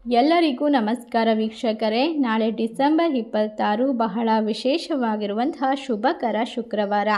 ಎಲ್ಲರಿಗೂ ನಮಸ್ಕಾರ ವೀಕ್ಷಕರೇ. ನಾಳೆ ಡಿಸೆಂಬರ್ 26 ಬಹಳ ವಿಶೇಷವಾಗಿರುವಂತಹ ಶುಭಕರ ಶುಕ್ರವಾರ.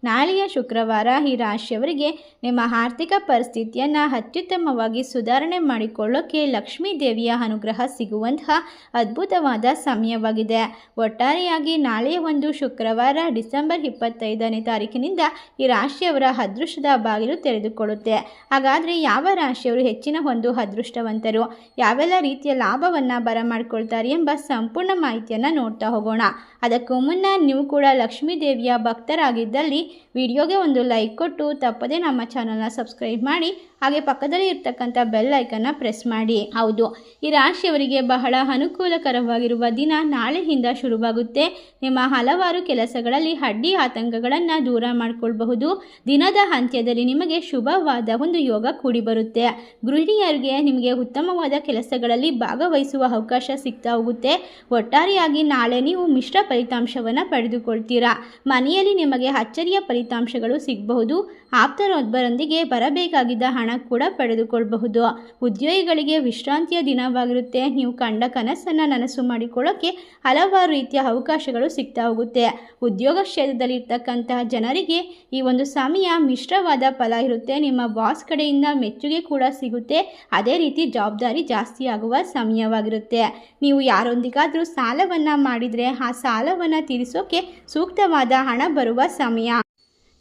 ನಾಳೆಯ ಶುಕ್ರವಾರ ಈ ರಾಶಿಯವರಿಗೆ ನಿಮ್ಮ ಆರ್ಥಿಕ ಪರಿಸ್ಥಿತಿಯನ್ನು ಅತ್ಯುತ್ತಮವಾಗಿ ಸುಧಾರಣೆ ಮಾಡಿಕೊಳ್ಳೋಕ್ಕೆ ಲಕ್ಷ್ಮೀ ದೇವಿಯ ಅನುಗ್ರಹ ಸಿಗುವಂತಹ ಅದ್ಭುತವಾದ ಸಮಯವಾಗಿದೆ. ಒಟ್ಟಾರೆಯಾಗಿ ನಾಳೆಯ ಒಂದು ಶುಕ್ರವಾರ ಡಿಸೆಂಬರ್ 25ನೇ ತಾರೀಕಿನಿಂದ ಈ ರಾಶಿಯವರ ಅದೃಷ್ಟದ ಬಾಗಿಲು ತೆರೆದುಕೊಳ್ಳುತ್ತೆ. ಹಾಗಾದರೆ ಯಾವ ರಾಶಿಯವರು ಹೆಚ್ಚಿನ ಒಂದು ಅದೃಷ್ಟವಂತರು, ಯಾವೆಲ್ಲ ರೀತಿಯ ಲಾಭವನ್ನು ಬರಮಾಡಿಕೊಳ್ತಾರೆ ಎಂಬ ಸಂಪೂರ್ಣ ಮಾಹಿತಿಯನ್ನು ನೋಡ್ತಾ ಹೋಗೋಣ. ಅದಕ್ಕೂ ಮುನ್ನ ನೀವು ಕೂಡ ಲಕ್ಷ್ಮೀ ದೇವಿಯ ಭಕ್ತರಾಗಿದ್ದಲ್ಲಿ ವಿಡಿಯೋಗೆ ಒಂದು ಲೈಕ್ ಕೊಟ್ಟು ತಪ್ಪದೆ ನಮ್ಮ ಚಾನಲ್ನ ಸಬ್ಸ್ಕ್ರೈಬ್ ಮಾಡಿ, ಹಾಗೆ ಪಕ್ಕದಲ್ಲಿ ಇರ್ತಕ್ಕಂಥ ಬೆಲ್ ಐಕನ್ನ ಪ್ರೆಸ್ ಮಾಡಿ. ಹೌದು, ಈ ರಾಶಿಯವರಿಗೆ ಬಹಳ ಅನುಕೂಲಕರವಾಗಿರುವ ದಿನ ನಾಳೆಯಿಂದ ಶುರುವಾಗುತ್ತೆ. ನಿಮ್ಮ ಹಲವಾರು ಕೆಲಸಗಳಲ್ಲಿ ಅಡ್ಡಿ ಆತಂಕಗಳನ್ನು ದೂರ ಮಾಡಿಕೊಳ್ಳಬಹುದು. ದಿನದ ಅಂತ್ಯದಲ್ಲಿ ನಿಮಗೆ ಶುಭವಾದ ಒಂದು ಯೋಗ ಕೂಡಿ ಬರುತ್ತೆ. ಗೃಹಿಣಿಯರಿಗೆ ನಿಮಗೆ ಉತ್ತಮವಾದ ಕೆಲಸಗಳಲ್ಲಿ ಭಾಗವಹಿಸುವ ಅವಕಾಶ ಸಿಗ್ತಾ ಹೋಗುತ್ತೆ. ಒಟ್ಟಾರೆಯಾಗಿ ನಾಳೆ ನೀವು ಮಿಶ್ರ ಫಲಿತಾಂಶವನ್ನು ಪಡೆದುಕೊಳ್ತೀರಾ. ಮನೆಯಲ್ಲಿ ನಿಮಗೆ ಅಚ್ಚರಿಯ ಫಲಿತಾಂಶಗಳು ಸಿಗಬಹುದು. ಆಪ್ತರೊಬ್ಬರೊಂದಿಗೆ ಬರಬೇಕಾಗಿದ್ದ ಹಣ ಕೂಡ ಪಡೆದುಕೊಳ್ಳಬಹುದು. ಉದ್ಯೋಗಿಗಳಿಗೆ ವಿಶ್ರಾಂತಿಯ ದಿನವಾಗಿರುತ್ತೆ. ನೀವು ಕಂಡ ಕನಸನ್ನು ನನಸು ಮಾಡಿಕೊಳ್ಳೋಕ್ಕೆ ಹಲವಾರು ರೀತಿಯ ಅವಕಾಶಗಳು ಸಿಗ್ತಾ ಹೋಗುತ್ತೆ. ಉದ್ಯೋಗ ಕ್ಷೇತ್ರದಲ್ಲಿ ಇರ್ತಕ್ಕಂತಹ ಜನರಿಗೆ ಈ ಒಂದು ಸಮಯ ಮಿಶ್ರವಾದ ಫಲ ಇರುತ್ತೆ. ನಿಮ್ಮ ಬಾಸ್ ಕಡೆಯಿಂದ ಮೆಚ್ಚುಗೆ ಕೂಡ ಸಿಗುತ್ತೆ. ಅದೇ ರೀತಿ ಜವಾಬ್ದಾರಿ ಜಾಸ್ತಿ ಆಗುವ ಸಮಯವಾಗಿರುತ್ತೆ. ನೀವು ಯಾರೊಂದಿಗಾದರೂ ಸಾಲವನ್ನು ಮಾಡಿದರೆ ಆ ಸಾಲವನ್ನು ತೀರಿಸೋಕೆ ಸೂಕ್ತವಾದ ಹಣ ಬರುವ ಸಮಯ.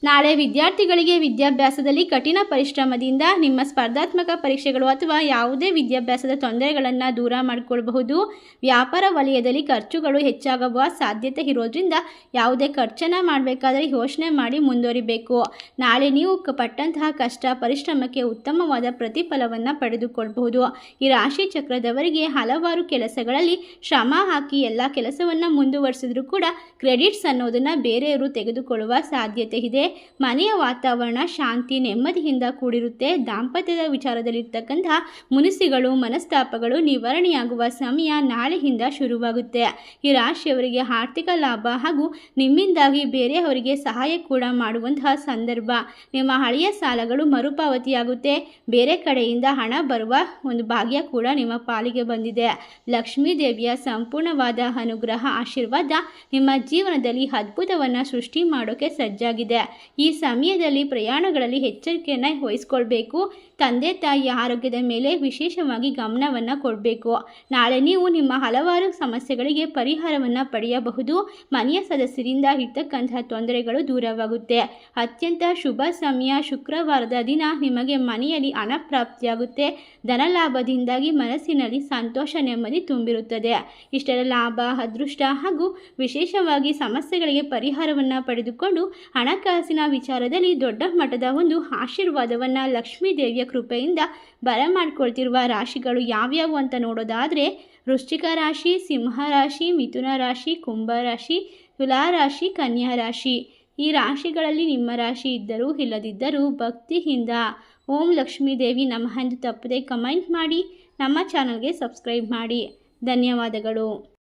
ನಾಳೆ ವಿದ್ಯಾರ್ಥಿಗಳಿಗೆ ವಿದ್ಯಾಭ್ಯಾಸದಲ್ಲಿ ಕಠಿಣ ಪರಿಶ್ರಮದಿಂದ ನಿಮ್ಮ ಸ್ಪರ್ಧಾತ್ಮಕ ಪರೀಕ್ಷೆಗಳು ಅಥವಾ ಯಾವುದೇ ವಿದ್ಯಾಭ್ಯಾಸದ ತೊಂದರೆಗಳನ್ನು ದೂರ ಮಾಡಿಕೊಳ್ಳಬಹುದು. ವ್ಯಾಪಾರ ವಲಯದಲ್ಲಿ ಖರ್ಚುಗಳು ಹೆಚ್ಚಾಗುವ ಸಾಧ್ಯತೆ ಇರೋದ್ರಿಂದ ಯಾವುದೇ ಖರ್ಚನ್ನು ಮಾಡಬೇಕಾದರೆ ಯೋಚನೆ ಮಾಡಿ ಮುಂದುವರಿಬೇಕು. ನಾಳೆ ನೀವು ಪಟ್ಟಂತಹ ಕಷ್ಟ ಪರಿಶ್ರಮಕ್ಕೆ ಉತ್ತಮವಾದ ಪ್ರತಿಫಲವನ್ನು ಪಡೆದುಕೊಳ್ಳಬಹುದು. ಈ ರಾಶಿ ಚಕ್ರದವರಿಗೆ ಹಲವಾರು ಕೆಲಸಗಳಲ್ಲಿ ಶ್ರಮ ಹಾಕಿ ಎಲ್ಲ ಕೆಲಸವನ್ನು ಮುಂದುವರಿಸಿದ್ರೂ ಕೂಡ ಕ್ರೆಡಿಟ್ಸ್ ಅನ್ನೋದನ್ನು ಬೇರೆಯವರು ತೆಗೆದುಕೊಳ್ಳುವ ಸಾಧ್ಯತೆ ಇದೆ. ಮನೆಯ ವಾತಾವರಣ ಶಾಂತಿ ನೆಮ್ಮದಿಯಿಂದ ಕೂಡಿರುತ್ತೆ. ದಾಂಪತ್ಯದ ವಿಚಾರದಲ್ಲಿರ್ತಕ್ಕಂತಹ ಮುನಿಸಿಗಳು ಮನಸ್ತಾಪಗಳು ನಿವಾರಣೆಯಾಗುವ ಸಮಯ ನಾಳೆಯಿಂದ ಶುರುವಾಗುತ್ತೆ. ಈ ರಾಶಿಯವರಿಗೆ ಆರ್ಥಿಕ ಲಾಭ ಹಾಗೂ ನಿಮ್ಮಿಂದಾಗಿ ಬೇರೆಯವರಿಗೆ ಸಹಾಯ ಕೂಡ ಮಾಡುವಂತಹ ಸಂದರ್ಭ. ನಿಮ್ಮ ಹಳೆಯ ಸಾಲಗಳು ಮರುಪಾವತಿಯಾಗುತ್ತೆ. ಬೇರೆ ಕಡೆಯಿಂದ ಹಣ ಬರುವ ಒಂದು ಭಾಗ್ಯ ಕೂಡ ನಿಮ್ಮ ಪಾಲಿಗೆ ಬಂದಿದೆ. ಲಕ್ಷ್ಮೀ ದೇವಿಯ ಸಂಪೂರ್ಣವಾದ ಅನುಗ್ರಹ ಆಶೀರ್ವಾದ ನಿಮ್ಮ ಜೀವನದಲ್ಲಿ ಅದ್ಭುತವನ್ನು ಸೃಷ್ಟಿ ಮಾಡೋಕ್ಕೆ ಸಜ್ಜಾಗಿದೆ. ಈ ಸಮಯದಲ್ಲಿ ಪ್ರಯಾಣಗಳಲ್ಲಿ ಎಚ್ಚರಿಕೆಯನ್ನು ವಹಿಸ್ಕೊಳ್ಬೇಕು. ತಂದೆ ತಾಯಿಯ ಆರೋಗ್ಯದ ಮೇಲೆ ವಿಶೇಷವಾಗಿ ಗಮನವನ್ನು ಕೊಡಬೇಕು. ನಾಳೆ ನೀವು ನಿಮ್ಮ ಹಲವಾರು ಸಮಸ್ಯೆಗಳಿಗೆ ಪರಿಹಾರವನ್ನು ಪಡೆಯಬಹುದು. ಮನೆಯ ಸದಸ್ಯರಿಂದ ಇರ್ತಕ್ಕಂತಹ ತೊಂದರೆಗಳು ದೂರವಾಗುತ್ತೆ. ಅತ್ಯಂತ ಶುಭ ಸಮಯ ಶುಕ್ರವಾರದ ದಿನ. ನಿಮಗೆ ಮನೆಯಲ್ಲಿ ಹಣ ಪ್ರಾಪ್ತಿಯಾಗುತ್ತೆ. ಧನಲಾಭದಿಂದಾಗಿ ಮನಸ್ಸಿನಲ್ಲಿ ಸಂತೋಷ ನೆಮ್ಮದಿ ತುಂಬಿರುತ್ತದೆ. ಇಷ್ಟೆಲ್ಲ ಲಾಭ ಅದೃಷ್ಟ ಹಾಗೂ ವಿಶೇಷವಾಗಿ ಸಮಸ್ಯೆಗಳಿಗೆ ಪರಿಹಾರವನ್ನು ಪಡೆದುಕೊಂಡು ಹಣಕಾಸಿನ ವಿಚಾರದಲ್ಲಿ ದೊಡ್ಡ ಮಟ್ಟದ ಒಂದು ಆಶೀರ್ವಾದವನ್ನು ಲಕ್ಷ್ಮೀ ದೇವಿಯ ಕೃಪೆಯಿಂದ ಬರಮಾಡಿಕೊಳ್ತಿರುವ ರಾಶಿಗಳು ಯಾವ್ಯಾವು ಅಂತ ನೋಡೋದಾದರೆ ವೃಶ್ಚಿಕ ರಾಶಿ, ಸಿಂಹ ರಾಶಿ, ಮಿಥುನ ರಾಶಿ, ಕುಂಭ ರಾಶಿ, ತುಲಾ ರಾಶಿ, ಕನ್ಯಾ ರಾಶಿ. ಈ ರಾಶಿಗಳಲ್ಲಿ ನಿಮ್ಮ ರಾಶಿ ಇದ್ದರೂ ಇಲ್ಲದಿದ್ದರೂ ಭಕ್ತಿಯಿಂದ ಓಂ ಲಕ್ಷ್ಮೀ ದೇವಿ ನಮಃ ಎಂದು ತಪ್ಪದೆ ಕಮೆಂಟ್ ಮಾಡಿ. ನಮ್ಮ ಚಾನಲ್ಗೆ ಸಬ್ಸ್ಕ್ರೈಬ್ ಮಾಡಿ. ಧನ್ಯವಾದಗಳು.